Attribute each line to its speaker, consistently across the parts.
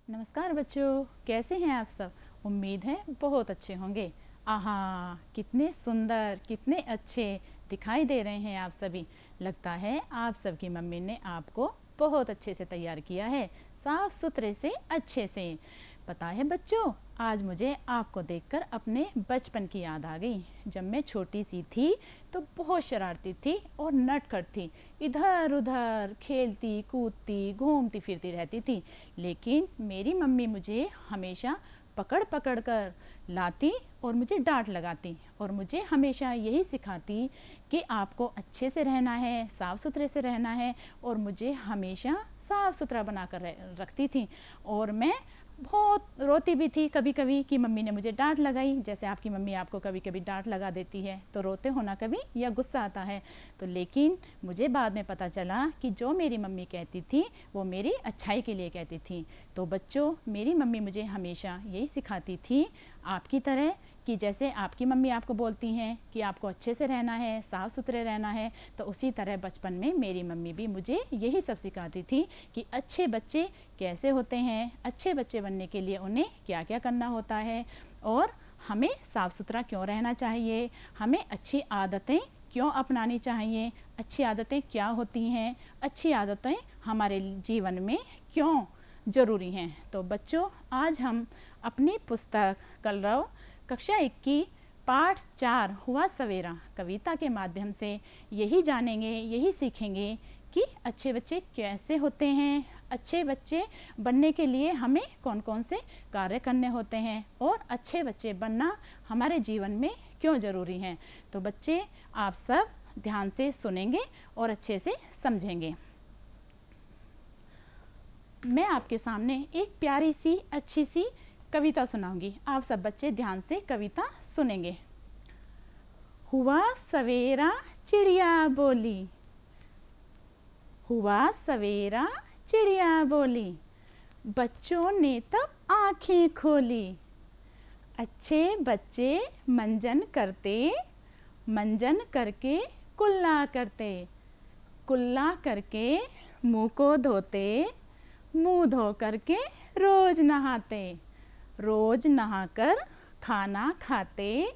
Speaker 1: नमस्कार बच्चों, कैसे हैं आप सब। उम्मीद है बहुत अच्छे होंगे। आहा, कितने सुंदर, कितने अच्छे दिखाई दे रहे हैं आप सभी। लगता है आप सबकी मम्मी ने आपको बहुत अच्छे से तैयार किया है, साफ सुथरे से, अच्छे से। पता है बच्चों, आज मुझे आपको देखकर अपने बचपन की याद आ गई। जब मैं छोटी सी थी तो बहुत शरारती थी और नटखट थी। इधर उधर खेलती कूदती घूमती फिरती रहती थी। लेकिन मेरी मम्मी मुझे हमेशा पकड़ पकड़ कर लाती और मुझे डांट लगाती और मुझे हमेशा यही सिखाती कि आपको अच्छे से रहना है, साफ़ सुथरे से रहना है। और मुझे हमेशा साफ़ सुथरा बना कर रखती थी। और मैं बहुत रोती भी थी कभी कभी कि मम्मी ने मुझे डांट लगाई। जैसे आपकी मम्मी आपको कभी कभी डांट लगा देती है तो रोते हो ना कभी, या गुस्सा आता है तो। लेकिन मुझे बाद में पता चला कि जो मेरी मम्मी कहती थी वो मेरी अच्छाई के लिए कहती थी। तो बच्चों, मेरी मम्मी मुझे हमेशा यही सिखाती थी आपकी तरह, कि जैसे आपकी मम्मी आपको बोलती हैं कि आपको अच्छे से रहना है, साफ़ सुथरे रहना है, तो उसी तरह बचपन में मेरी मम्मी भी मुझे यही सब सिखाती थी कि अच्छे बच्चे कैसे होते हैं, अच्छे बच्चे बनने के लिए उन्हें क्या क्या करना होता है, और हमें साफ़ सुथरा क्यों रहना चाहिए, हमें अच्छी आदतें क्यों अपनानी चाहिए, अच्छी आदतें क्या होती हैं, अच्छी आदतें हमारे जीवन में क्यों ज़रूरी हैं। तो बच्चों, आज हम अपनी पुस्तक कलरव कक्षा 1 की पाठ 4 हुआ सवेरा कविता के माध्यम से यही जानेंगे, यही सीखेंगे कि अच्छे बच्चे कैसे होते हैं, अच्छे बच्चे बनने के लिए हमें कौन कौन से कार्य करने होते हैं, और अच्छे बच्चे बनना हमारे जीवन में क्यों ज़रूरी है। तो बच्चे, आप सब ध्यान से सुनेंगे और अच्छे से समझेंगे। मैं आपके सामने एक प्यारी सी अच्छी सी कविता सुनाऊंगी। आप सब बच्चे ध्यान से कविता सुनेंगे। हुआ सवेरा चिड़िया बोली, हुआ सवेरा चिड़िया बोली, बच्चों ने तब आंखें खोली। अच्छे बच्चे मंजन करते, मंजन करके कुल्ला करते, कुल्ला करके मुंह को धोते, मुंह धो करके रोज नहाते, रोज नहाकर खाना खाते,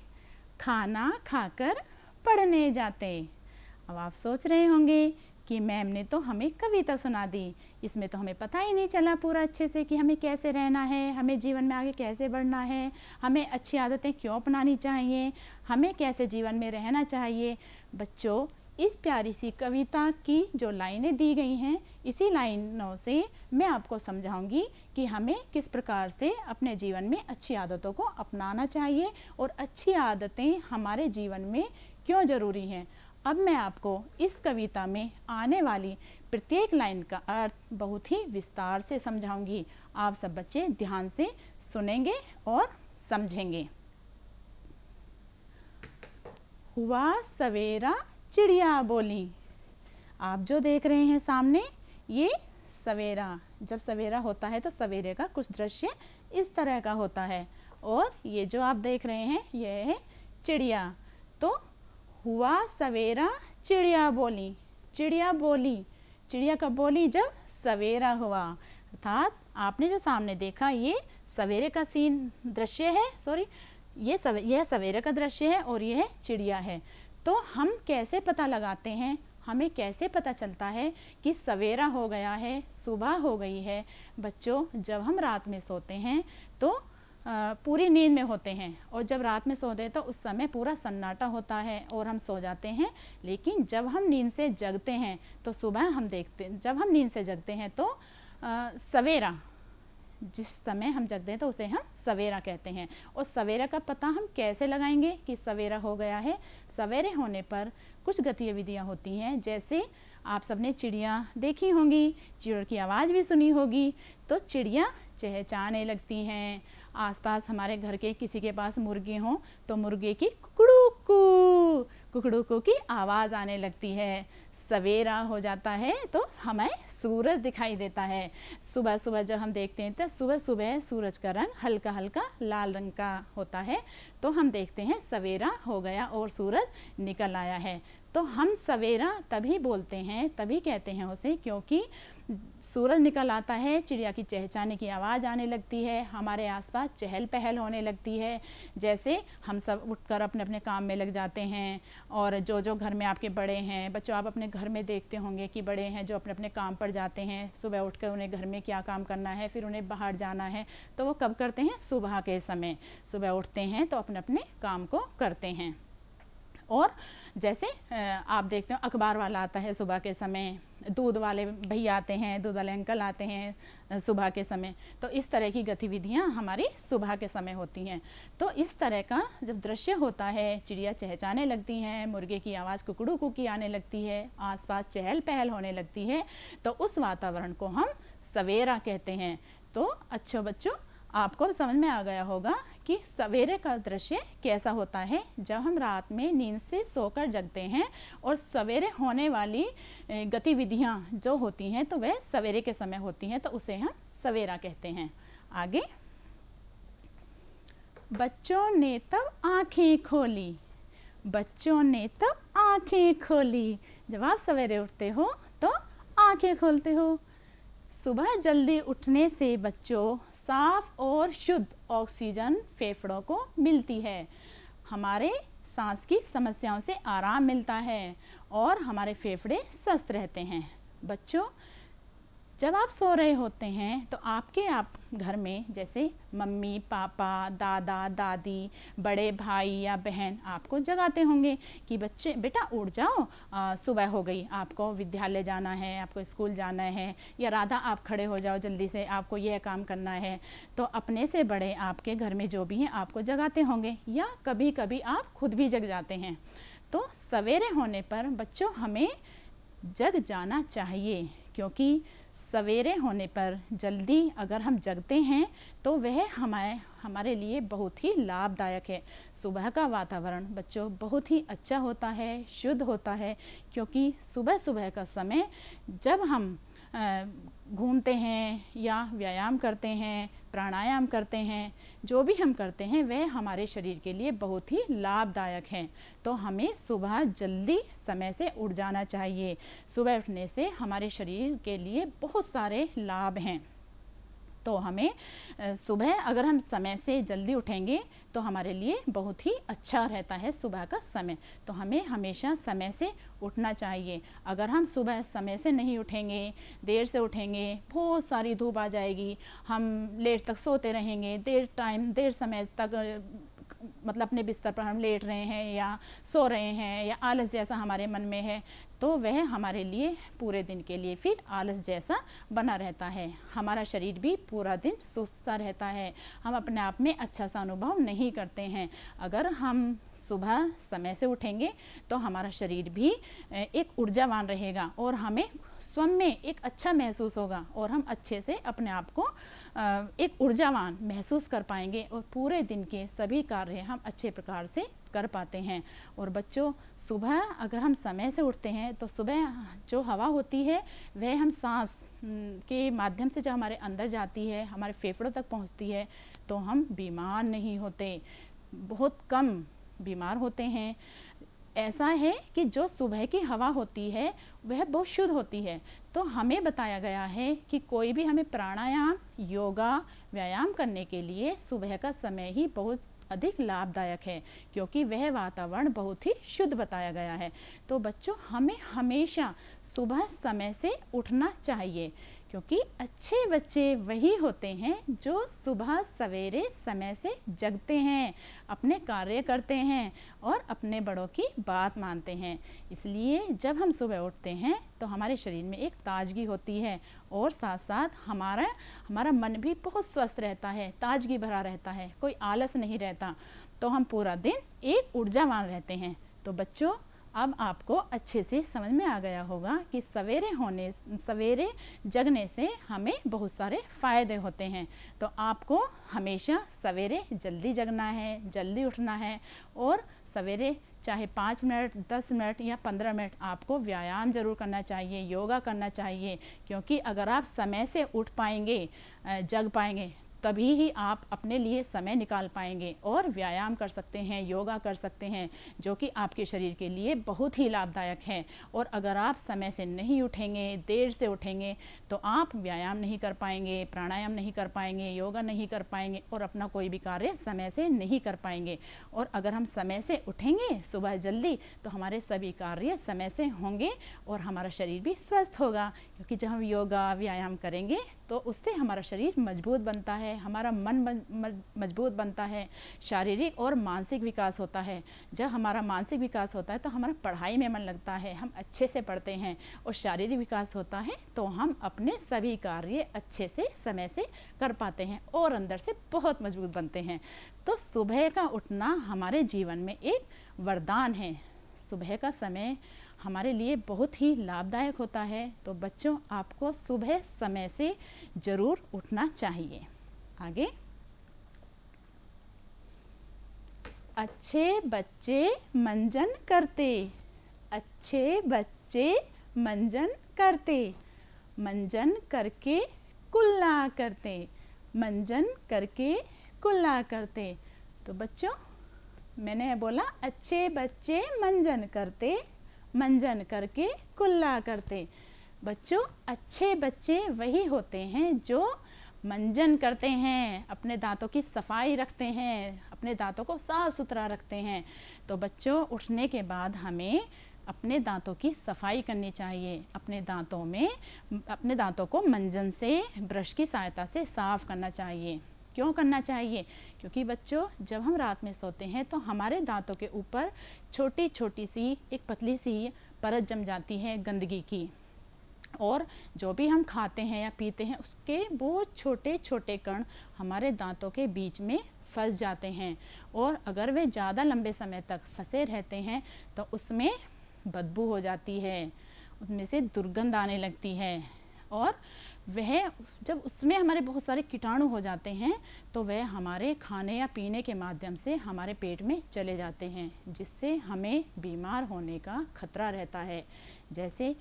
Speaker 1: खाना खाकर पढ़ने जाते। अब आप सोच रहे होंगे कि मैम ने तो हमें कविता सुना दी, इसमें तो हमें पता ही नहीं चला पूरा अच्छे से कि हमें कैसे रहना है, हमें जीवन में आगे कैसे बढ़ना है, हमें अच्छी आदतें क्यों अपनानी चाहिए, हमें कैसे जीवन में रहना चाहिए। बच्चों, इस प्यारी सी कविता की जो लाइनें दी गई हैं, इसी लाइनों से मैं आपको समझाऊंगी कि हमें किस प्रकार से अपने जीवन में अच्छी आदतों को अपनाना चाहिए और अच्छी आदतें हमारे जीवन में क्यों ज़रूरी हैं। अब मैं आपको इस कविता में आने वाली प्रत्येक लाइन का अर्थ बहुत ही विस्तार से समझाऊंगी। आप सब बच्चे ध्यान से सुनेंगे और समझेंगे। हुआ सवेरा चिड़िया बोली। आप जो देख रहे हैं सामने, ये सवेरा, जब सवेरा होता है तो सवेरे का कुछ दृश्य इस तरह का होता है। और ये जो आप देख रहे हैं ये है चिड़िया। तो हुआ सवेरा चिड़िया बोली, चिड़िया बोली, चिड़िया कब बोली? जब सवेरा हुआ। अर्थात आपने जो सामने देखा ये सवेरे का सीन दृश्य है, सॉरी, यह सवेरे का दृश्य है और यह चिड़िया है। तो हम कैसे पता लगाते हैं, हमें कैसे पता चलता है कि सवेरा हो गया है, सुबह हो गई है? बच्चों, जब हम रात में सोते हैं तो पूरी नींद में होते हैं, और जब रात में सोते हैं तो उस समय पूरा सन्नाटा होता है और हम सो जाते हैं। लेकिन जब हम नींद से जगते हैं तो सुबह हम देखते, जब हम नींद से जगते हैं तो सवेरा, जिस समय हम जगते हैं तो उसे हम सवेरा कहते हैं। और सवेरा का पता हम कैसे लगाएंगे कि सवेरा हो गया है? सवेरे होने पर कुछ गतिविधियां होती हैं, जैसे आप सबने चिड़िया देखी होंगी, चिड़ियों की आवाज़ भी सुनी होगी। तो चिड़िया चहचहाने लगती हैं। आसपास हमारे घर के किसी के पास मुर्गे हों तो मुर्गे की कुकड़ूकू कुकड़ूकू की आवाज़ आने लगती है। सवेरा हो जाता है तो हमें सूरज दिखाई देता है। सुबह सुबह जब हम देखते हैं तो सुबह सुबह सूरज का रंग हल्का हल्का लाल रंग का होता है, तो हम देखते हैं सवेरा हो गया और सूरज निकल आया है। तो हम सवेरा तभी बोलते हैं, तभी कहते हैं उसे, क्योंकि सूरज निकल आता है, चिड़िया की चहचहाने की आवाज़ आने लगती है, हमारे आसपास चहल पहल होने लगती है। जैसे हम सब उठकर अपने अपने काम में लग जाते हैं, और जो घर में आपके बड़े हैं, बच्चों आप अपने घर में देखते होंगे कि बड़े हैं जो अपने अपने काम पर जाते हैं, सुबह उठकर उन्हें घर में क्या काम करना है, फिर उन्हें बाहर जाना है, तो वो कब करते हैं? सुबह के समय। सुबह उठते हैं तो अपने अपने काम को करते हैं। और जैसे आप देखते हो अखबार वाला आता है सुबह के समय, दूध वाले भैया आते हैं, दूध वाले अंकल आते हैं सुबह के समय। तो इस तरह की गतिविधियां हमारी सुबह के समय होती हैं। तो इस तरह का जब दृश्य होता है, चिड़िया चहचहाने लगती हैं, मुर्गे की आवाज़ कुकड़ू कुकी आने लगती है, आसपास चहल पहल होने लगती है, तो उस वातावरण को हम सवेरा कहते हैं। तो अच्छो बच्चों, आपको समझ में आ गया होगा कि सवेरे का दृश्य कैसा होता है। जब हम रात में नींद से सोकर जगते हैं और सवेरे होने वाली गतिविधियां जो होती हैं तो वह सवेरे के समय होती हैं, तो उसे हम सवेरा कहते हैं। आगे, बच्चों ने तब आंखें खोली, बच्चों ने तब आंखें खोली। जब आप सवेरे उठते हो तो आंखें खोलते हो। सुबह जल्दी उठने से बच्चों साफ और शुद्ध ऑक्सीजन फेफड़ों को मिलती है, हमारे सांस की समस्याओं से आराम मिलता है और हमारे फेफड़े स्वस्थ रहते हैं। बच्चों, जब आप सो रहे होते हैं तो आप घर में जैसे मम्मी पापा, दादा दादी, बड़े भाई या बहन आपको जगाते होंगे कि बच्चे बेटा उठ जाओ, सुबह हो गई, आपको विद्यालय जाना है, आपको स्कूल जाना है, या राधा आप खड़े हो जाओ जल्दी से, आपको यह काम करना है। तो अपने से बड़े आपके घर में जो भी हैं आपको जगाते होंगे, या कभी कभी आप खुद भी जग जाते हैं। तो सवेरे होने पर बच्चों हमें जग जाना चाहिए, क्योंकि सवेरे होने पर जल्दी अगर हम जगते हैं तो वह हमारे लिए बहुत ही लाभदायक है। सुबह का वातावरण बच्चों बहुत ही अच्छा होता है, शुद्ध होता है, क्योंकि सुबह सुबह का समय जब हम घूमते हैं या व्यायाम करते हैं, प्राणायाम करते हैं, जो भी हम करते हैं वह हमारे शरीर के लिए बहुत ही लाभदायक है। तो हमें सुबह जल्दी समय से उठ जाना चाहिए। सुबह उठने से हमारे शरीर के लिए बहुत सारे लाभ हैं। तो हमें सुबह अगर हम समय से जल्दी उठेंगे तो हमारे लिए बहुत ही अच्छा रहता है सुबह का समय। तो हमें हमेशा समय से उठना चाहिए। अगर हम सुबह समय से नहीं उठेंगे, देर से उठेंगे, बहुत सारी धूप आ जाएगी, हम लेट तक सोते रहेंगे, देर समय तक मतलब अपने बिस्तर पर हम लेट रहे हैं या सो रहे हैं, या आलस जैसा हमारे मन में है, तो वह हमारे लिए पूरे दिन के लिए फिर आलस जैसा बना रहता है। हमारा शरीर भी पूरा दिन सुस्त सा रहता है, हम अपने आप में अच्छा सा अनुभव नहीं करते हैं। अगर हम सुबह समय से उठेंगे तो हमारा शरीर भी एक ऊर्जावान रहेगा और हमें स्वयं में एक अच्छा महसूस होगा, और हम अच्छे से अपने आप को एक ऊर्जावान महसूस कर पाएंगे, और पूरे दिन के सभी कार्य हम अच्छे प्रकार से कर पाते हैं। और बच्चों, सुबह अगर हम समय से उठते हैं तो सुबह जो हवा होती है वह हम सांस के माध्यम से जब हमारे अंदर जाती है, हमारे फेफड़ों तक पहुंचती है, तो हम बीमार नहीं होते, बहुत कम बीमार होते हैं। ऐसा है कि जो सुबह की हवा होती है वह बहुत शुद्ध होती है। तो हमें बताया गया है कि कोई भी हमें प्राणायाम, योगा, व्यायाम करने के लिए सुबह का समय ही बहुत अधिक लाभदायक है, क्योंकि वह वातावरण बहुत ही शुद्ध बताया गया है। तो बच्चों, हमें हमेशा सुबह समय से उठना चाहिए, क्योंकि अच्छे बच्चे वही होते हैं जो सुबह सवेरे समय से जगते हैं, अपने कार्य करते हैं और अपने बड़ों की बात मानते हैं। इसलिए जब हम सुबह उठते हैं तो हमारे शरीर में एक ताजगी होती है, और साथ साथ हमारा मन भी बहुत स्वस्थ रहता है, ताजगी भरा रहता है, कोई आलस नहीं रहता। तो हम पूरा दिन एक ऊर्जावान रहते हैं। तो बच्चों, अब आपको अच्छे से समझ में आ गया होगा कि सवेरे जगने से हमें बहुत सारे फ़ायदे होते हैं। तो आपको हमेशा सवेरे जल्दी जगना है, जल्दी उठना है, और सवेरे चाहे 5 मिनट, 10 मिनट या 15 मिनट आपको व्यायाम ज़रूर करना चाहिए, योगा करना चाहिए, क्योंकि अगर आप समय से उठ पाएंगे, जग पाएंगे, तभी ही आप अपने लिए समय निकाल पाएंगे और व्यायाम कर सकते हैं, योगा कर सकते हैं, जो कि आपके शरीर के लिए बहुत ही लाभदायक है। और अगर आप समय से नहीं उठेंगे, देर से उठेंगे, तो आप व्यायाम नहीं कर पाएंगे, प्राणायाम नहीं कर पाएंगे, योगा नहीं कर पाएंगे और अपना कोई भी कार्य समय से नहीं कर पाएंगे। और अगर हम समय से उठेंगे सुबह जल्दी, तो हमारे सभी कार्य समय से होंगे और हमारा शरीर भी स्वस्थ होगा। क्योंकि जब हम योगा व्यायाम करेंगे तो उससे हमारा शरीर मजबूत बनता है, हमारा मन मजबूत बनता है, शारीरिक और मानसिक विकास होता है। जब हमारा मानसिक विकास होता है तो हमारा पढ़ाई में मन लगता है, हम अच्छे से पढ़ते हैं। और शारीरिक विकास होता है तो हम अपने सभी कार्य अच्छे से समय से कर पाते हैं और अंदर से बहुत मजबूत बनते हैं। तो सुबह का उठना हमारे जीवन में एक वरदान है। सुबह का समय हमारे लिए बहुत ही लाभदायक होता है। तो बच्चों, आपको सुबह समय से ज़रूर उठना चाहिए। आगे, अच्छे बच्चे मंजन करते, अच्छे बच्चे मंजन करते, मंजन करके कुल्ला करते, मंजन करके कुल्ला करते। तो बच्चों, मैंने बोला अच्छे बच्चे मंजन करते, मंजन करके कुल्ला करते। बच्चों, अच्छे बच्चे वही होते हैं जो मंजन करते हैं, अपने दांतों की सफाई रखते हैं, अपने दांतों को साफ सुथरा रखते हैं। तो बच्चों, उठने के बाद हमें अपने दांतों की सफाई करनी चाहिए। अपने दांतों को मंजन से, ब्रश की सहायता से साफ करना चाहिए। क्यों करना चाहिए? क्योंकि बच्चों, जब हम रात में सोते हैं तो हमारे दांतों के ऊपर छोटी छोटी सी एक पतली सी परत जम जाती है गंदगी की। और जो भी हम खाते हैं या पीते हैं उसके बहुत छोटे छोटे कण हमारे दांतों के बीच में फंस जाते हैं। और अगर वे ज़्यादा लंबे समय तक फंसे रहते हैं तो उसमें बदबू हो जाती है, उसमें से दुर्गंध आने लगती है। और वह जब उसमें हमारे बहुत सारे कीटाणु हो जाते हैं तो वह हमारे खाने या पीने के माध्यम से हमारे पेट में चले जाते हैं, जिससे हमें बीमार होने का खतरा रहता है। जैसे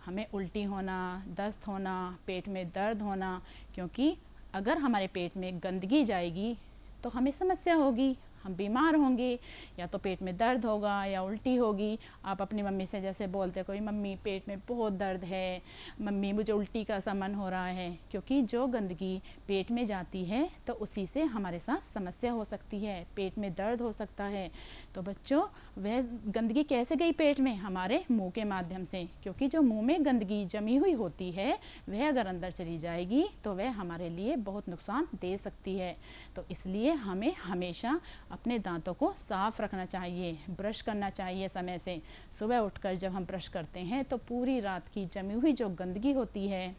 Speaker 1: हमें उल्टी होना, दस्त होना, पेट में दर्द होना। क्योंकि अगर हमारे पेट में गंदगी जाएगी तो हमें समस्या होगी, हम बीमार होंगे, या तो पेट में दर्द होगा या उल्टी होगी। आप अपनी मम्मी से जैसे बोलते कोई, मम्मी पेट में बहुत दर्द है, मम्मी मुझे उल्टी का सा मन हो रहा है। क्योंकि जो गंदगी पेट में जाती है तो उसी से हमारे साथ समस्या हो सकती है, पेट में दर्द हो सकता है। तो बच्चों, वह गंदगी कैसे गई पेट में? हमारे मुंह के माध्यम से। क्योंकि जो मुंह में गंदगी जमी हुई होती है वह अगर अंदर चली जाएगी तो वह हमारे लिए बहुत नुकसान दे सकती है। तो इसलिए हमें हमेशा अपने दांतों को साफ रखना चाहिए, ब्रश करना चाहिए समय से। सुबह उठकर जब हम ब्रश करते हैं तो पूरी रात की जमी हुई जो गंदगी होती है,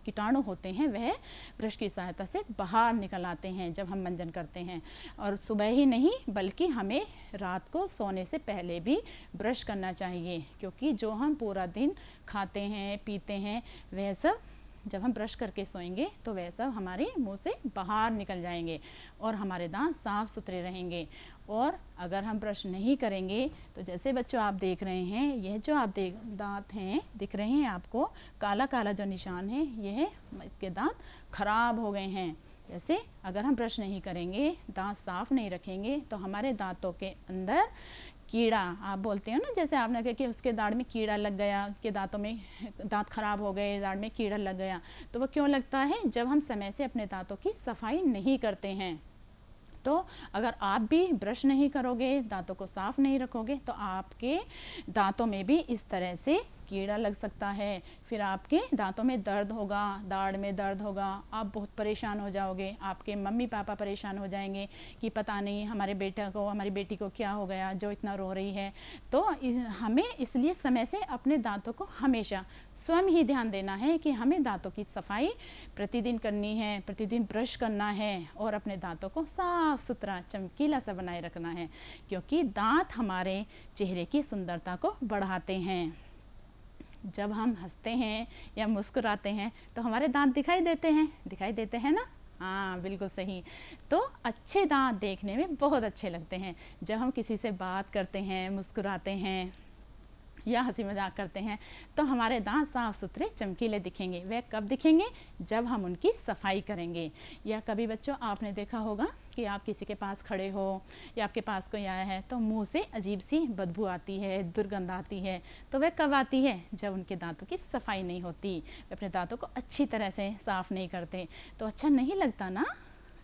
Speaker 1: कीटाणु होते हैं, वह ब्रश की सहायता से बाहर निकल आते हैं जब हम मंजन करते हैं। और सुबह ही नहीं बल्कि हमें रात को सोने से पहले भी ब्रश करना चाहिए। क्योंकि जो हम पूरा दिन खाते हैं पीते हैं वह सब जब हम ब्रश करके सोएंगे तो वह सब हमारे मुंह से बाहर निकल जाएंगे और हमारे दांत साफ सुथरे रहेंगे। और अगर हम ब्रश नहीं करेंगे तो जैसे बच्चों आप देख रहे हैं, यह जो आप दांत हैं दिख रहे हैं आपको, काला काला जो निशान है, यह इसके दांत खराब हो गए हैं। जैसे अगर हम ब्रश नहीं करेंगे, दांत साफ नहीं रखेंगे तो हमारे दांतों के अंदर कीड़ा, आप बोलते हो ना, जैसे आपने कहा कि उसके दाढ़ में कीड़ा लग गया, के दांतों में दांत खराब हो गए, दाढ़ में कीड़ा लग गया। तो वो क्यों लगता है? जब हम समय से अपने दांतों की सफाई नहीं करते हैं। तो अगर आप भी ब्रश नहीं करोगे, दांतों को साफ नहीं रखोगे तो आपके दांतों में भी इस तरह से कीड़ा लग सकता है। फिर आपके दांतों में दर्द होगा, दाढ़ में दर्द होगा, आप बहुत परेशान हो जाओगे, आपके मम्मी पापा परेशान हो जाएंगे कि पता नहीं हमारे बेटा को, हमारी बेटी को क्या हो गया जो इतना रो रही है। तो हमें इसलिए समय से अपने दांतों को हमेशा स्वयं ही ध्यान देना है कि हमें दांतों की सफाई प्रतिदिन करनी है, प्रतिदिन ब्रश करना है और अपने दांतों को साफ सुथरा चमकीला सा बनाए रखना है। क्योंकि दांत हमारे चेहरे की सुंदरता को बढ़ाते हैं। जब हम हंसते हैं या मुस्कुराते हैं तो हमारे दांत दिखाई देते हैं ना? हाँ, बिल्कुल सही। तो अच्छे दांत देखने में बहुत अच्छे लगते हैं। जब हम किसी से बात करते हैं, मुस्कुराते हैं या हंसी मजाक करते हैं, तो हमारे दांत साफ सुथरे चमकीले दिखेंगे। वह कब दिखेंगे? जब हम उनकी सफाई करेंगे। या कभी बच्चों आपने देखा होगा कि आप किसी के पास खड़े हो या आपके पास कोई आया है तो मुंह से अजीब सी बदबू आती है, दुर्गंध आती है, तो वह कब आती है? जब उनके दांतों की सफाई नहीं होती, वे अपने दांतों को अच्छी तरह से साफ नहीं करते। तो अच्छा नहीं लगता ना,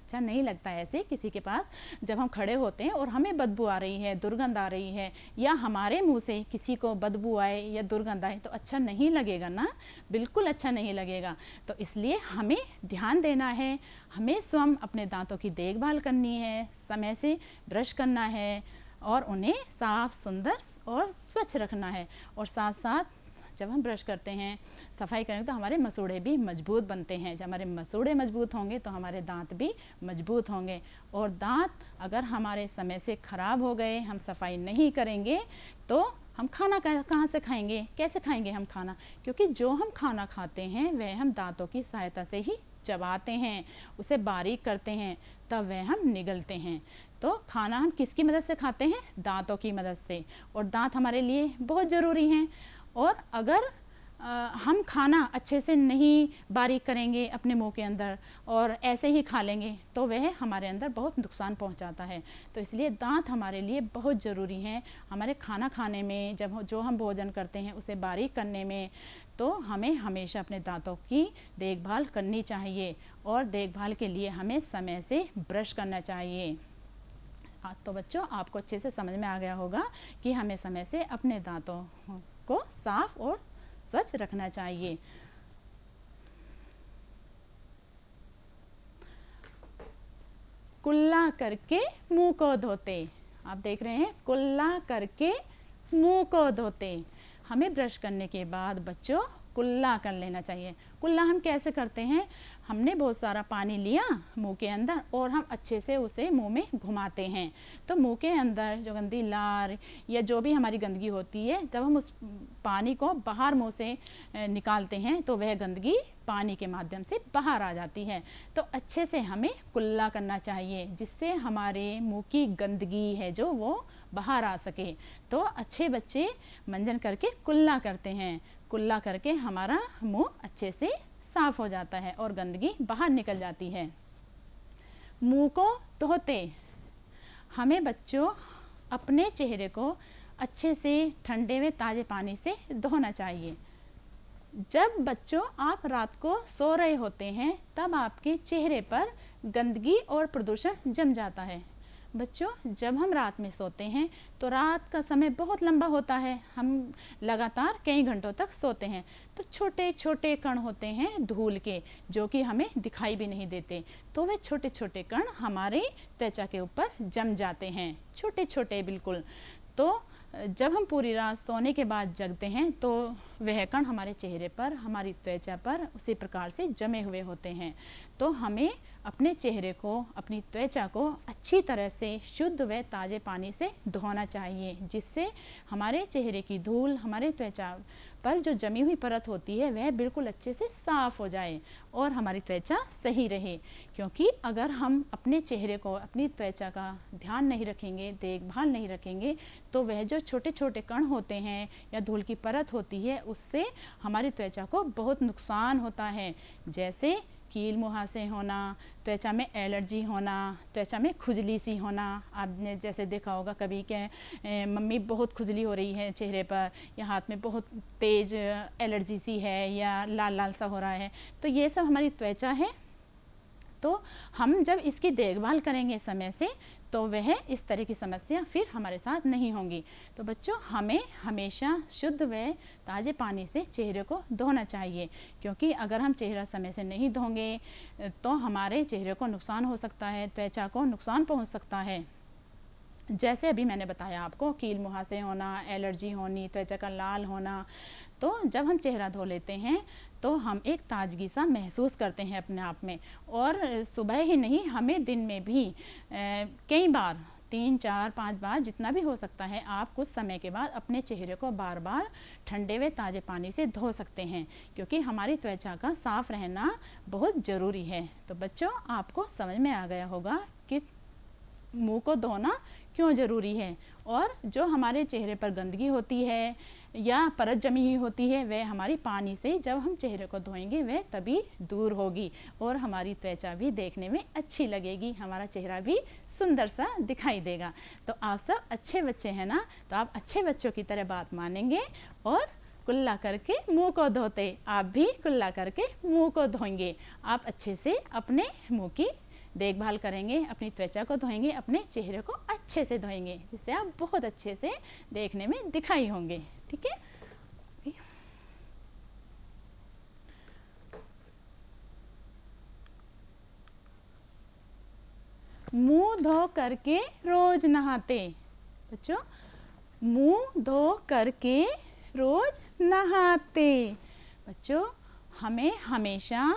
Speaker 1: अच्छा नहीं लगता ऐसे किसी के पास जब हम खड़े होते हैं और हमें बदबू आ रही है, दुर्गंध आ रही है, या हमारे मुंह से किसी को बदबू आए या दुर्गंध आए, तो अच्छा नहीं लगेगा ना, बिल्कुल अच्छा नहीं लगेगा। तो इसलिए हमें ध्यान देना है, हमें स्वयं अपने दांतों की देखभाल करनी है, समय से ब्रश करना है और उन्हें साफ सुंदर और स्वच्छ रखना है। और साथ साथ जब हम ब्रश करते हैं, सफाई करेंगे, तो हमारे मसूड़े भी मजबूत बनते हैं। जब हमारे मसूड़े मजबूत होंगे तो हमारे दांत भी मजबूत होंगे। और दांत अगर हमारे समय से ख़राब हो गए, हम सफाई नहीं करेंगे, तो हम खाना कहाँ से खाएंगे, कैसे खाएंगे हम खाना? क्योंकि जो हम खाना खाते हैं वह हम दांतों की सहायता से ही चबाते हैं, उसे बारीक करते हैं, तब वह हम निगलते हैं। तो खाना हम किसकी मदद से खाते हैं? दांतों की मदद से। और दांत हमारे लिए बहुत ज़रूरी हैं। और अगर हम खाना अच्छे से नहीं बारीक करेंगे अपने मुंह के अंदर और ऐसे ही खा लेंगे, तो वह हमारे अंदर बहुत नुकसान पहुंचाता है। तो इसलिए दांत हमारे लिए बहुत ज़रूरी हैं। हमारे खाना खाने में, जब जो हम भोजन करते हैं उसे बारीक करने में, तो हमें हमेशा अपने दांतों की देखभाल करनी चाहिए। और देखभाल के लिए हमें समय से ब्रश करना चाहिए। तो बच्चों आपको अच्छे से समझ में आ गया होगा कि हमें समय से अपने दांतों को साफ और स्वच्छ रखना चाहिए। कुल्ला करके मुंह को धोते। आप देख रहे हैं, कुल्ला करके मुंह को धोते। हमें ब्रश करने के बाद बच्चों कुल्ला कर लेना चाहिए। कुल्ला हम कैसे करते हैं? हमने बहुत सारा पानी लिया मुंह के अंदर और हम अच्छे से उसे मुंह में घुमाते हैं। तो मुंह के अंदर जो गंदी लार या जो भी हमारी गंदगी होती है, जब हम उस पानी को बाहर मुंह से निकालते हैं तो वह गंदगी पानी के माध्यम से बाहर आ जाती है। तो अच्छे से हमें कुल्ला करना चाहिए, जिससे हमारे मुंह की गंदगी है जो वो बाहर आ सके। तो अच्छे बच्चे मंजन करके कुल्ला करते हैं। कुल्ला करके हमारा मुंह अच्छे से साफ हो जाता है और गंदगी बाहर निकल जाती है। मुंह को धोते। हमें बच्चों अपने चेहरे को अच्छे से ठंडे हुए ताज़े पानी से धोना चाहिए। जब बच्चों आप रात को सो रहे होते हैं, तब आपके चेहरे पर गंदगी और प्रदूषण जम जाता है। बच्चों जब हम रात में सोते हैं तो रात का समय बहुत लंबा होता है, हम लगातार कई घंटों तक सोते हैं। तो छोटे छोटे कण होते हैं धूल के, जो कि हमें दिखाई भी नहीं देते। तो वे छोटे छोटे कण हमारे त्वचा के ऊपर जम जाते हैं, छोटे छोटे बिल्कुल। तो जब हम पूरी रात सोने के बाद जगते हैं तो वह कण हमारे चेहरे पर, हमारी त्वचा पर उसी प्रकार से जमे हुए होते हैं। तो हमें अपने चेहरे को, अपनी त्वचा को अच्छी तरह से शुद्ध व ताज़े पानी से धोना चाहिए, जिससे हमारे चेहरे की धूल हमारे त्वचा पर जो जमी हुई परत होती है वह बिल्कुल अच्छे से साफ़ हो जाए और हमारी त्वचा सही रहे। क्योंकि अगर हम अपने चेहरे को, अपनी त्वचा का ध्यान नहीं रखेंगे, देखभाल नहीं रखेंगे, तो वह जो छोटे छोटे कण होते हैं या धूल की परत होती है, उससे हमारी त्वचा को बहुत नुकसान होता है। जैसे कील मुहासे होना, त्वचा में एलर्जी होना, त्वचा में खुजली सी होना। आपने जैसे देखा होगा कभी कि मम्मी बहुत खुजली हो रही है चेहरे पर, या हाथ में बहुत तेज़ एलर्जी सी है, या लाल लाल सा हो रहा है, तो ये सब हमारी त्वचा है। तो हम जब इसकी देखभाल करेंगे समय से, तो वह इस तरह की समस्या फिर हमारे साथ नहीं होंगी। तो बच्चों हमें हमेशा शुद्ध व ताज़े पानी से चेहरे को धोना चाहिए, क्योंकि अगर हम चेहरा समय से नहीं धोंगे तो हमारे चेहरे को नुकसान हो सकता है, त्वचा को नुकसान पहुंच सकता है। जैसे अभी मैंने बताया आपको, कील मुहासे होना, एलर्जी होनी, त्वचा का लाल होना। तो जब हम चेहरा धो लेते हैं तो हम एक ताजगी सा महसूस करते हैं अपने आप में। और सुबह ही नहीं, हमें दिन में भी कई बार, 3, 4, 5 बार, जितना भी हो सकता है, आप कुछ समय के बाद अपने चेहरे को बार बार ठंडे व ताज़े पानी से धो सकते हैं, क्योंकि हमारी त्वचा का साफ़ रहना बहुत ज़रूरी है। तो बच्चों आपको समझ में आ गया होगा कि मुंह को धोना क्यों ज़रूरी है, और जो हमारे चेहरे पर गंदगी होती है या परत जमी हुई होती है वह हमारी पानी से जब हम चेहरे को धोएंगे वह तभी दूर होगी और हमारी त्वचा भी देखने में अच्छी लगेगी, हमारा चेहरा भी सुंदर सा दिखाई देगा। तो आप सब अच्छे बच्चे हैं ना, तो आप अच्छे बच्चों की तरह बात मानेंगे और कुल्ला करके मुंह को धोते, आप भी कुल्ला करके मुंह को धोएंगे। आप अच्छे से अपने मुंह की देखभाल करेंगे, अपनी त्वचा को धोएंगे, अपने चेहरे को अच्छे से धोएंगे, जिससे आप बहुत अच्छे से देखने में दिखाई होंगे। ठीक है, मुंह धो करके रोज नहाते। बच्चों, मुंह धो करके रोज नहाते। बच्चों, हमें हमेशा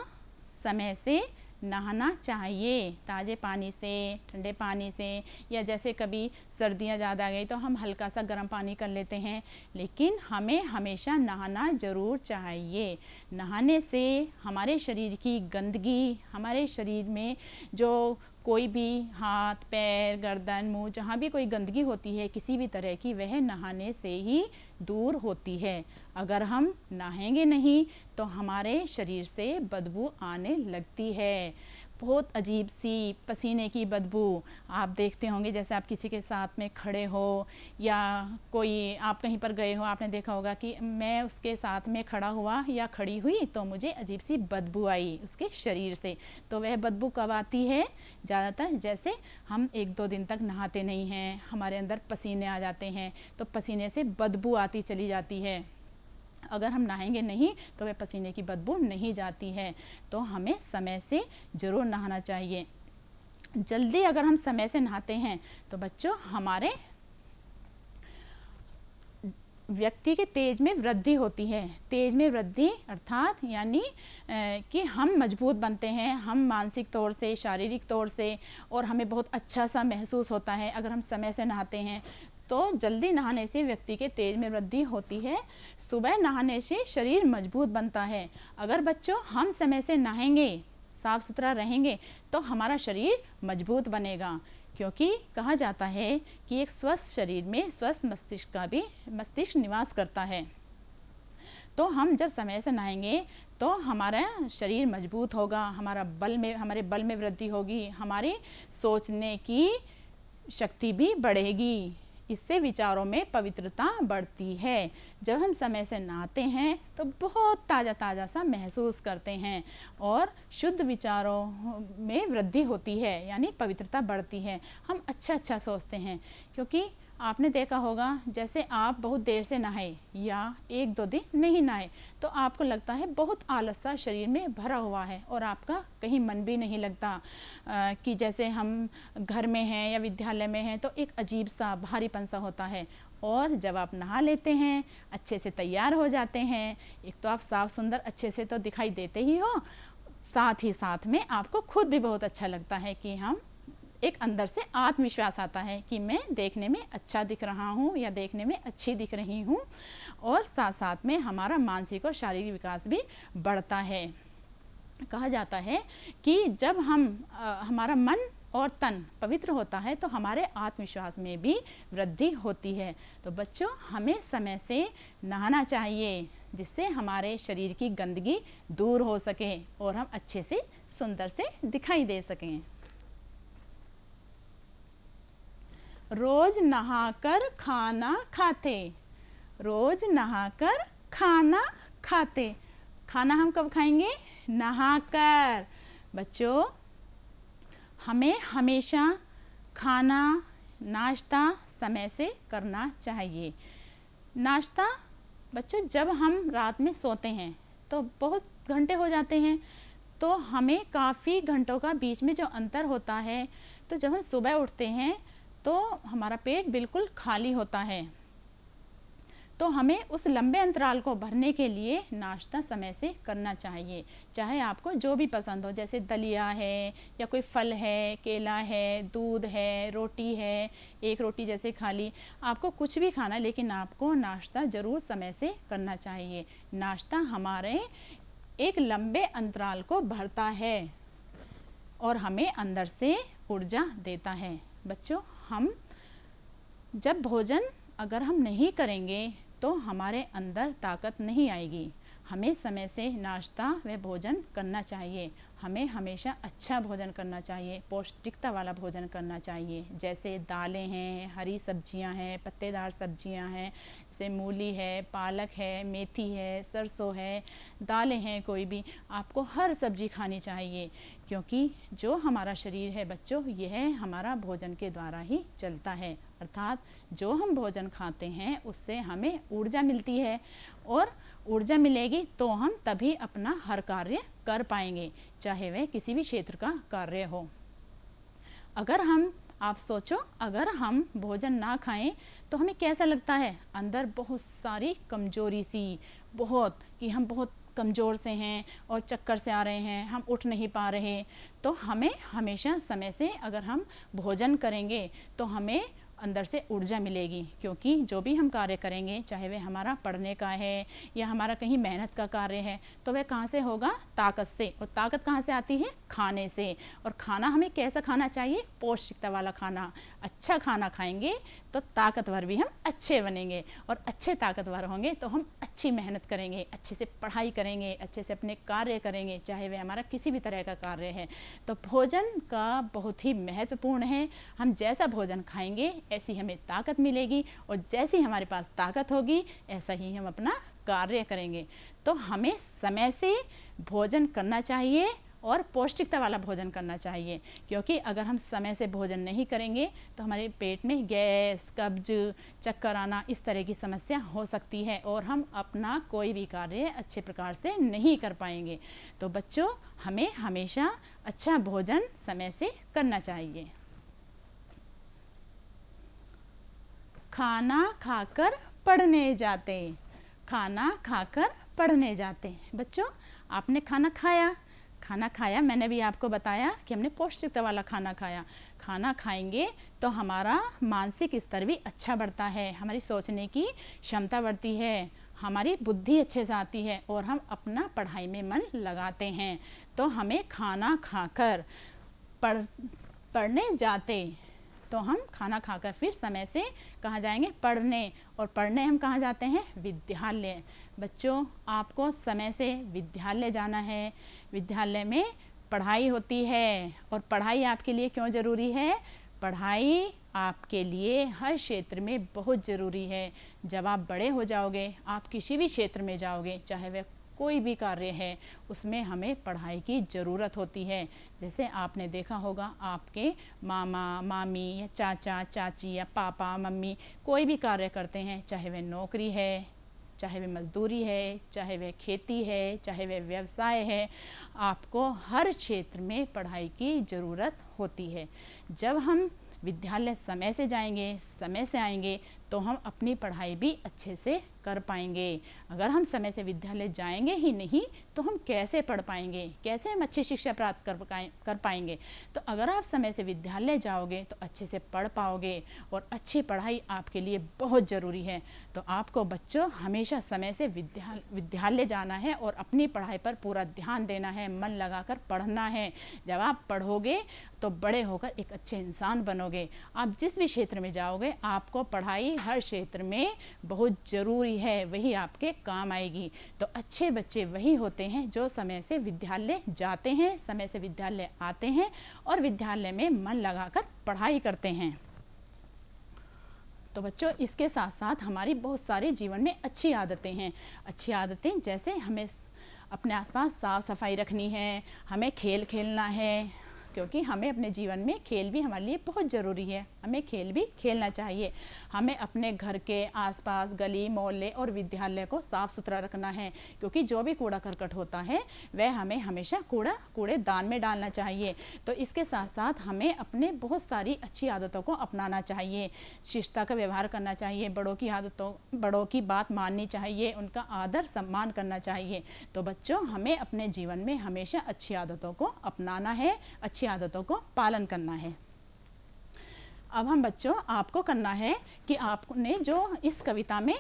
Speaker 1: समय से नहाना चाहिए, ताज़े पानी से, ठंडे पानी से, या जैसे कभी सर्दियाँ ज़्यादा आ गई तो हम हल्का सा गर्म पानी कर लेते हैं, लेकिन हमें हमेशा नहाना ज़रूर चाहिए। नहाने से हमारे शरीर की गंदगी, हमारे शरीर में जो कोई भी हाथ पैर गर्दन मुंह जहाँ भी कोई गंदगी होती है किसी भी तरह की, वह नहाने से ही दूर होती है। अगर हम नहाएंगे नहीं तो हमारे शरीर से बदबू आने लगती है, बहुत अजीब सी पसीने की बदबू। आप देखते होंगे जैसे आप किसी के साथ में खड़े हो या कोई आप कहीं पर गए हो, आपने देखा होगा कि मैं उसके साथ में खड़ा हुआ या खड़ी हुई तो मुझे अजीब सी बदबू आई उसके शरीर से। तो वह बदबू कब आती है? ज़्यादातर जैसे हम 1-2 दिन तक नहाते नहीं हैं, हमारे अंदर पसीने आ जाते हैं तो पसीने से बदबू आती चली जाती है। अगर हम नहाएंगे नहीं तो वह पसीने की बदबू नहीं जाती है। तो हमें समय से ज़रूर नहाना चाहिए। जल्दी अगर हम समय से नहाते हैं तो बच्चों हमारे व्यक्ति के तेज में वृद्धि होती है। तेज में वृद्धि अर्थात यानी कि हम मजबूत बनते हैं, हम मानसिक तौर से, शारीरिक तौर से, और हमें बहुत अच्छा सा महसूस होता है अगर हम समय से नहाते हैं। तो जल्दी नहाने से व्यक्ति के तेज में वृद्धि होती है। सुबह नहाने से शरीर मजबूत बनता है। अगर बच्चों हम समय से नहाएंगे, साफ सुथरा रहेंगे तो हमारा शरीर मजबूत बनेगा, क्योंकि कहा जाता है कि एक स्वस्थ शरीर में स्वस्थ मस्तिष्क निवास करता है। तो हम जब समय से नहाएंगे तो हमारा शरीर मजबूत होगा, हमारे बल में वृद्धि होगी, हमारी सोचने की शक्ति भी बढ़ेगी। इससे विचारों में पवित्रता बढ़ती है। जब हम समय से नहाते हैं तो बहुत ताज़ा ताज़ा सा महसूस करते हैं और शुद्ध विचारों में वृद्धि होती है, यानी पवित्रता बढ़ती है। हम अच्छा सोचते हैं, क्योंकि आपने देखा होगा जैसे आप बहुत देर से नहाए या 1-2 दिन नहीं नहाए तो आपको लगता है बहुत आलस सा शरीर में भरा हुआ है और आपका कहीं मन भी नहीं लगता। कि जैसे हम घर में हैं या विद्यालय में हैं तो एक अजीब सा भारीपन सा होता है। और जब आप नहा लेते हैं, अच्छे से तैयार हो जाते हैं, एक तो आप साफ सुंदर अच्छे से तो दिखाई देते ही हो, साथ ही साथ में आपको खुद भी बहुत अच्छा लगता है कि हम एक अंदर से आत्मविश्वास आता है कि मैं देखने में अच्छा दिख रहा हूँ या देखने में अच्छी दिख रही हूँ, और साथ साथ में हमारा मानसिक और शारीरिक विकास भी बढ़ता है। कहा जाता है कि जब हमारा मन और तन पवित्र होता है तो हमारे आत्मविश्वास में भी वृद्धि होती है। तो बच्चों हमें समय से नहाना चाहिए, जिससे हमारे शरीर की गंदगी दूर हो सके और हम अच्छे से सुंदर से दिखाई दे सकें। रोज नहाकर खाना खाते। रोज नहाकर खाना खाते। खाना हम कब खाएंगे? नहाकर। बच्चों हमें हमेशा खाना नाश्ता समय से करना चाहिए। नाश्ता बच्चों जब हम रात में सोते हैं तो बहुत घंटे हो जाते हैं, तो हमें काफ़ी घंटों का बीच में जो अंतर होता है, तो जब हम सुबह उठते हैं तो हमारा पेट बिल्कुल खाली होता है। तो हमें उस लंबे अंतराल को भरने के लिए नाश्ता समय से करना चाहिए। चाहे आपको जो भी पसंद हो, जैसे दलिया है या कोई फल है, केला है, दूध है, रोटी है, एक रोटी जैसे खाली, आपको कुछ भी खाना, लेकिन आपको नाश्ता ज़रूर समय से करना चाहिए। नाश्ता हमारे एक लंबे अंतराल को भरता है और हमें अंदर से ऊर्जा देता है। बच्चों, हम जब भोजन अगर हम नहीं करेंगे तो हमारे अंदर ताकत नहीं आएगी। हमें समय से नाश्ता व भोजन करना चाहिए। हमें हमेशा अच्छा भोजन करना चाहिए, पौष्टिकता वाला भोजन करना चाहिए। जैसे दालें हैं, हरी सब्जियां हैं, पत्तेदार सब्जियां हैं, जैसे मूली है, पालक है, मेथी है, सरसों है, दालें हैं, कोई भी आपको हर सब्जी खानी चाहिए, क्योंकि जो हमारा शरीर है बच्चों, यह हमारा भोजन के द्वारा ही चलता है। अर्थात जो हम भोजन खाते हैं उससे हमें ऊर्जा मिलती है, और ऊर्जा मिलेगी तो हम तभी अपना हर कार्य कर पाएंगे, चाहे वह किसी भी क्षेत्र का कार्य हो। अगर हम, आप सोचो, अगर हम भोजन ना खाएं तो हमें कैसा लगता है? अंदर बहुत सारी कमजोरी सी, बहुत कि हम बहुत कमज़ोर से हैं और चक्कर से आ रहे हैं, हम उठ नहीं पा रहे। तो हमें हमेशा समय से अगर हम भोजन करेंगे तो हमें अंदर से ऊर्जा मिलेगी, क्योंकि जो भी हम कार्य करेंगे, चाहे वह हमारा पढ़ने का है या हमारा कहीं मेहनत का कार्य है, तो वह कहाँ से होगा? ताकत से। और ताकत कहाँ से आती है? खाने से। और खाना हमें कैसा खाना चाहिए? पौष्टिकता वाला खाना। अच्छा खाना खाएंगे तो ताकतवर भी हम अच्छे बनेंगे, और अच्छे ताकतवर होंगे तो हम अच्छी मेहनत करेंगे, अच्छे से पढ़ाई करेंगे, अच्छे से अपने कार्य करेंगे, चाहे वह हमारा किसी भी तरह का कार्य है। तो भोजन का बहुत ही महत्वपूर्ण है। हम जैसा भोजन खाएंगे ऐसी हमें ताकत मिलेगी, और जैसी हमारे पास ताकत होगी ऐसा ही हम अपना कार्य करेंगे। तो हमें समय से भोजन करना चाहिए और पौष्टिकता वाला भोजन करना चाहिए, क्योंकि अगर हम समय से भोजन नहीं करेंगे तो हमारे पेट में गैस, कब्ज, चक्कर आना, इस तरह की समस्या हो सकती है, और हम अपना कोई भी कार्य अच्छे प्रकार से नहीं कर पाएंगे। तो बच्चों, हमें हमेशा अच्छा भोजन समय से करना चाहिए। खाना खाकर पढ़ने जाते, खाना खाकर पढ़ने जाते। बच्चों, आपने खाना खाया, मैंने भी आपको बताया कि हमने पौष्टिकता वाला खाना खाया। खाना खाएंगे तो हमारा मानसिक स्तर भी अच्छा बढ़ता है, हमारी सोचने की क्षमता बढ़ती है, हमारी बुद्धि अच्छे से आती है, और हम अपना पढ़ाई में मन लगाते हैं। तो हमें खाना खाकर पढ़ने जाते, तो हम खाना खाकर फिर समय से कहाँ जाएंगे? पढ़ने। और पढ़ने हम कहाँ जाते हैं? विद्यालय। बच्चों, आपको समय से विद्यालय जाना है। विद्यालय में पढ़ाई होती है, और पढ़ाई आपके लिए क्यों ज़रूरी है? पढ़ाई आपके लिए हर क्षेत्र में बहुत ज़रूरी है। जब आप बड़े हो जाओगे, आप किसी भी क्षेत्र में जाओगे, चाहे वह कोई भी कार्य है, उसमें हमें पढ़ाई की ज़रूरत होती है। जैसे आपने देखा होगा, आपके मामा, मामी या चाचा, चाची या पापा, मम्मी कोई भी कार्य करते हैं, चाहे वह नौकरी है, चाहे वह मजदूरी है, चाहे वह खेती है, चाहे वह व्यवसाय है, आपको हर क्षेत्र में पढ़ाई की ज़रूरत होती है। जब हम विद्यालय समय से जाएंगे, समय से आएंगे, तो हम अपनी पढ़ाई भी अच्छे से कर पाएंगे। अगर हम समय से विद्यालय जाएंगे ही नहीं तो हम कैसे पढ़ पाएंगे, कैसे हम अच्छी शिक्षा प्राप्त कर पाएंगे। तो अगर आप समय से विद्यालय जाओगे तो अच्छे से पढ़ पाओगे, और अच्छी पढ़ाई आपके लिए बहुत ज़रूरी है। तो आपको बच्चों हमेशा समय से विद्यालय जाना है और अपनी पढ़ाई पर पूरा ध्यान देना है, मन लगाकर पढ़ना है। जब आप पढ़ोगे तो बड़े होकर एक अच्छे इंसान बनोगे। आप जिस भी क्षेत्र में जाओगे, आपको पढ़ाई हर क्षेत्र में बहुत ज़रूरी है, वही आपके काम आएगी। तो अच्छे बच्चे वही होते हैं जो समय से विद्यालय जाते हैं, समय से विद्यालय आते हैं, और विद्यालय में मन लगाकर पढ़ाई करते हैं। तो बच्चों, इसके साथ साथ हमारी बहुत सारी जीवन में अच्छी आदतें हैं। अच्छी आदतें जैसे हमें अपने आसपास साफ़ सफाई रखनी है, हमें खेल खेलना है, क्योंकि हमें अपने जीवन में खेल भी हमारे लिए बहुत ज़रूरी है। हमें खेल भी खेलना चाहिए। हमें अपने घर के आसपास गली, मोहल्ले और विद्यालय को साफ़ सुथरा रखना है, क्योंकि जो भी कूड़ा करकट होता है वह हमें हमेशा कूड़ेदान में डालना चाहिए। तो इसके साथ साथ हमें अपने बहुत सारी अच्छी आदतों को अपनाना चाहिए। शिष्टता का व्यवहार करना चाहिए, बड़ों की बात माननी चाहिए, उनका आदर सम्मान करना चाहिए। तो बच्चों, हमें अपने जीवन में हमेशा अच्छी आदतों को अपनाना है, अच्छी आदतों को पालन करना है। अब हम बच्चों, आपको करना है कि आपने जो इस कविता में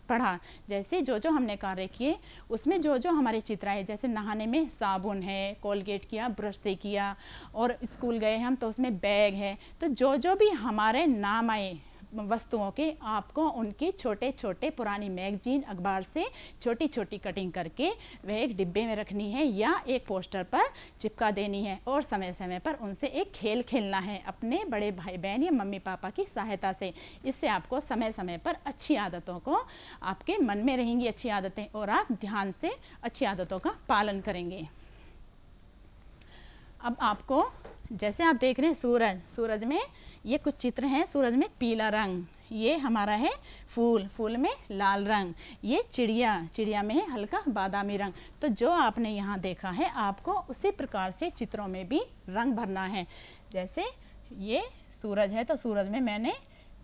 Speaker 1: पढ़ा। जैसे जो जो हमने कार्य किए उसमें जो जो हमारे चित्र आए, जैसे नहाने में साबुन है, कोलगेट किया, ब्रश से किया, और स्कूल गए हम तो उसमें बैग है। तो जो जो भी हमारे नाम आए वस्तुओं के, आपको उनकी छोटे छोटे पुरानी मैगजीन अखबार से छोटी छोटी कटिंग करके वह एक डिब्बे में रखनी है या एक पोस्टर पर चिपका देनी है, और समय समय पर उनसे एक खेल खेलना है अपने बड़े भाई बहन या मम्मी पापा की सहायता से। इससे आपको समय समय पर अच्छी आदतों को आपके मन में रहेंगी, अच्छी आदतें, और आप ध्यान से अच्छी आदतों का पालन करेंगे। अब आपको, जैसे आप देख रहे हैं सूरज, सूरज में ये कुछ चित्र हैं। सूरज में पीला रंग, ये हमारा है फूल, फूल में लाल रंग, ये चिड़िया, चिड़िया में है हल्का बादामी रंग। तो जो आपने यहाँ देखा है आपको उसी प्रकार से चित्रों में भी रंग भरना है। जैसे ये सूरज है तो सूरज में मैंने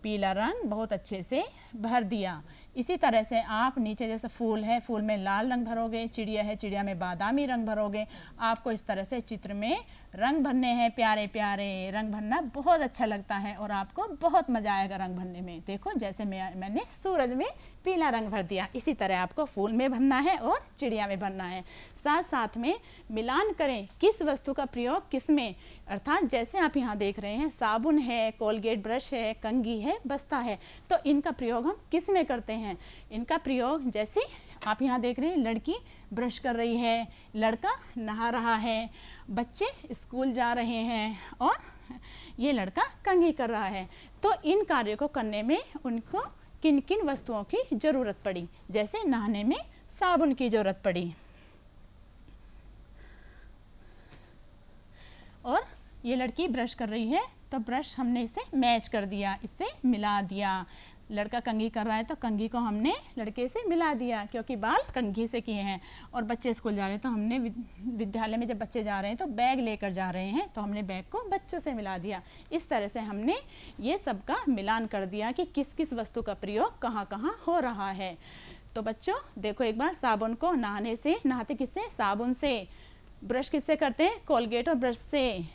Speaker 1: पीला रंग बहुत अच्छे से भर दिया। इसी तरह से आप नीचे जैसे फूल है, फूल में लाल रंग भरोगे, चिड़िया है, चिड़िया में बादामी रंग भरोगे। आपको इस तरह से चित्र में रंग भरने हैं, प्यारे प्यारे रंग भरना बहुत अच्छा लगता है और आपको बहुत मजा आएगा रंग भरने में। देखो जैसे मैंने सूरज में पीला रंग भर दिया, इसी तरह आपको फूल में भरना है और चिड़िया में भरना है। साथ साथ में मिलान करें किस वस्तु का प्रयोग किस में, अर्थात जैसे आप यहाँ देख रहे हैं साबुन है, कोलगेट ब्रश है, कंघी है, बस्ता है, तो इनका प्रयोग हम किस में करते हैं। इनका प्रयोग जैसे आप यहाँ देख रहे हैं, लड़की ब्रश कर रही है, लड़का नहा रहा है, बच्चे स्कूल जा रहे हैं और ये लड़का कंघी कर रहा है। तो इन कार्यों को करने में उनको किन किन वस्तुओं की जरूरत पड़ी। जैसे नहाने में साबुन की जरूरत पड़ी, और ये लड़की ब्रश कर रही है तो ब्रश हमने इसे मैच कर दिया, इससे मिला दिया। लड़का कंघी कर रहा है तो कंघी को हमने लड़के से मिला दिया क्योंकि बाल कंघी से किए हैं। और बच्चे स्कूल जा रहे हैं तो हमने विद्यालय में जब बच्चे जा रहे हैं तो बैग लेकर जा रहे हैं तो हमने बैग को बच्चों से मिला दिया। इस तरह से हमने ये सब का मिलान कर दिया कि किस किस वस्तु का प्रयोग कहाँ कहाँ हो रहा है। तो बच्चों देखो एक बार, साबुन को नहाने से, नहाते किससे, साबुन से। ब्रश किससे करते हैं, कोलगेट और ब्रश से।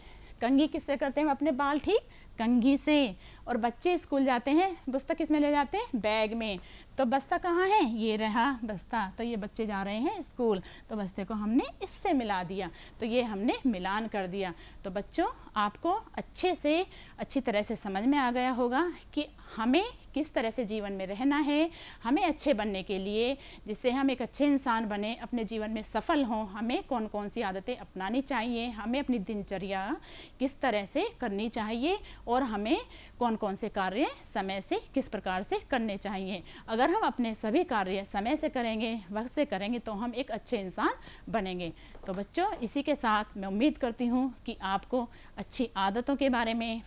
Speaker 1: कंघी किससे करते हैं अपने बाल ठीक, कंघी से। और बच्चे स्कूल जाते हैं, बस्ता किस में ले जाते हैं, बैग में। तो बस्ता कहाँ है, ये रहा बस्ता। तो ये बच्चे जा रहे हैं स्कूल तो बस्ते को हमने इससे मिला दिया, तो ये हमने मिलान कर दिया। तो बच्चों आपको अच्छी तरह से समझ में आ गया होगा कि हमें किस तरह से जीवन में रहना है। हमें अच्छे बनने के लिए, जिससे हम एक अच्छे इंसान बने, अपने जीवन में सफल हों, हमें कौन कौन सी आदतें अपनानी चाहिए, हमें अपनी दिनचर्या किस तरह से करनी चाहिए और हमें कौन कौन से कार्य समय से किस प्रकार से करने चाहिए। अगर हम अपने सभी कार्य समय से करेंगे, वक्त से करेंगे, तो हम एक अच्छे इंसान बनेंगे। तो बच्चों इसी के साथ मैं उम्मीद करती हूँ कि आपको अच्छी आदतों के बारे में,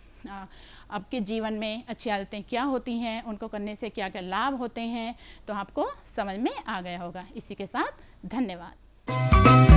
Speaker 1: आपके जीवन में अच्छी आदतें क्या होती हैं, उनको करने से क्या क्या लाभ होते हैं, तो आपको समझ में आ गया होगा। इसी के साथ धन्यवाद।